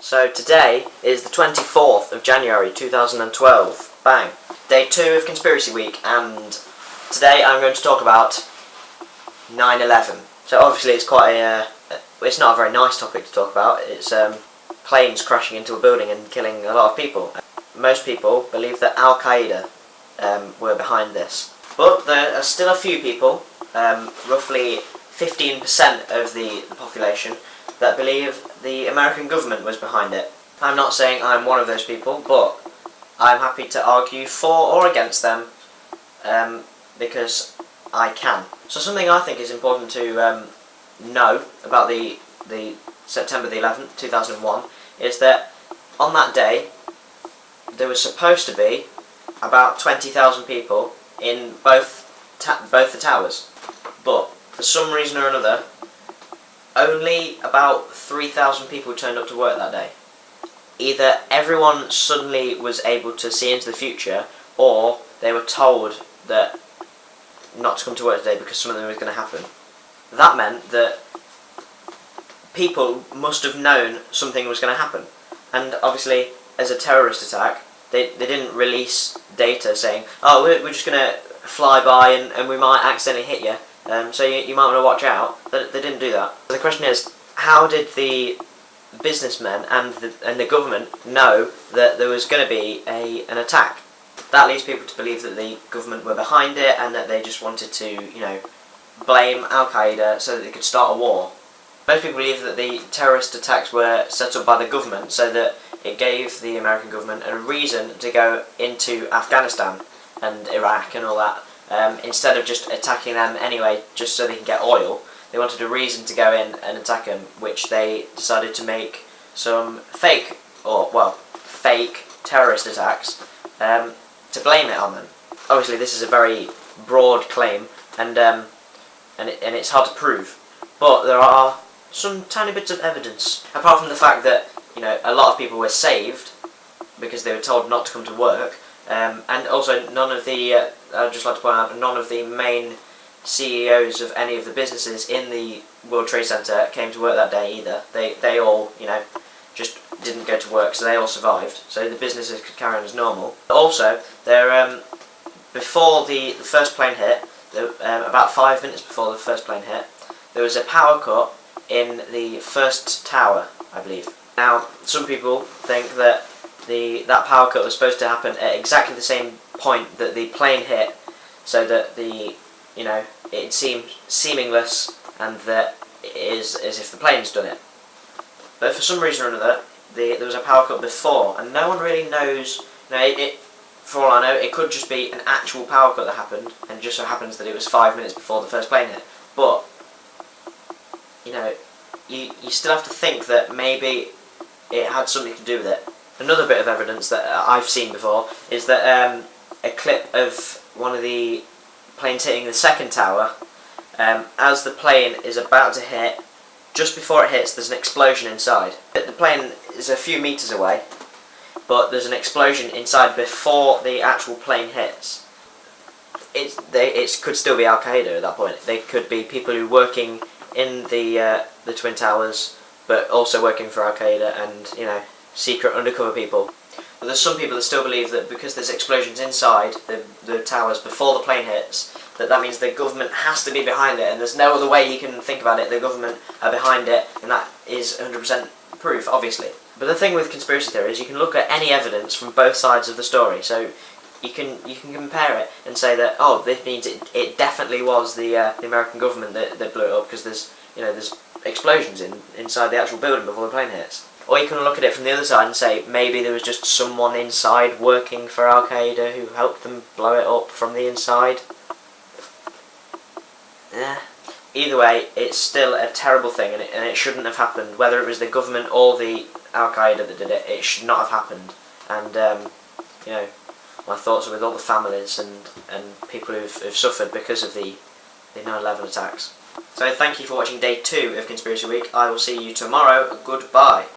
So today is the 24th of January 2012. Bang. Day 2 of Conspiracy Week, and today I'm going to talk about 9/11. So obviously it's quite it's not a very nice topic to talk about. It's planes crashing into a building and killing a lot of people. Most people believe that Al-Qaeda were behind this. But there are still a few people, roughly 15% of the population, that believe the American government was behind it. I'm not saying I'm one of those people, but I'm happy to argue for or against them because I can. So something I think is important to know about the September the 11th, 2001, is that on that day there was supposed to be about 20,000 people in both the towers, but for some reason or another only about 3,000 people turned up to work that day. Either everyone suddenly was able to see into the future, or they were told that not to come to work today because something was going to happen. That meant that people must have known something was going to happen. And obviously, as a terrorist attack, they didn't release data saying, oh, we're just going to fly by and we might accidentally hit you, so you might want to watch out. They didn't do that. So the question is, how did the businessmen and the government know that there was going to be an attack? That leads people to believe that the government were behind it and that they just wanted to, blame Al-Qaeda so that they could start a war. Most people believe that the terrorist attacks were set up by the government so that it gave the American government a reason to go into Afghanistan and Iraq and all that, instead of just attacking them anyway just so they can get oil. They wanted a reason to go in and attack them, which they decided to make some fake terrorist attacks to blame it on them. Obviously this is a very broad claim, and it's hard to prove, but there are some tiny bits of evidence. Apart from the fact that a lot of people were saved because they were told not to come to work, and also none of the I'd just like to point out, none of the main CEOs of any of the businesses in the World Trade Center came to work that day either. They all just didn't go to work, so they all survived. So the businesses could carry on as normal. Also, before the first plane hit, about 5 minutes before the first plane hit, there was a power cut in the first tower, I believe. Now, some people think that that power cut was supposed to happen at exactly the same point that the plane hit, so that it seemed seamless and that it is as if the plane's done it. But for some reason or another, there was a power cut before, and no one really knows. For all I know, it could just be an actual power cut that happened, and just so happens that it was 5 minutes before the first plane hit. But you still have to think that maybe it had something to do with it. Another bit of evidence that I've seen before is that a clip of one of the planes hitting the second tower, as the plane is about to hit, just before it hits there's an explosion inside. The plane is a few meters away, but there's an explosion inside before the actual plane hits. It could still be Al-Qaeda at that point. They could be people who are working in the Twin Towers, but also working for Al-Qaeda and, secret undercover people. But there's some people that still believe that because there's explosions inside the towers before the plane hits, that means the government has to be behind it, and there's no other way you can think about it. The government are behind it, and that is 100% proof, obviously. But the thing with conspiracy theories, you can look at any evidence from both sides of the story, so you can compare it and say that, oh, this means it definitely was the American government that blew it up, because there's explosions inside the actual building before the plane hits. Or you can look at it from the other side and say maybe there was just someone inside working for Al-Qaeda who helped them blow it up from the inside. Either way, it's still a terrible thing, and it shouldn't have happened. Whether it was the government or the Al-Qaeda that did it, it should not have happened. And my thoughts are with all the families and people who've suffered because of the 9/11 attacks. So thank you for watching day 2 of Conspiracy Week. I will see you tomorrow. Goodbye.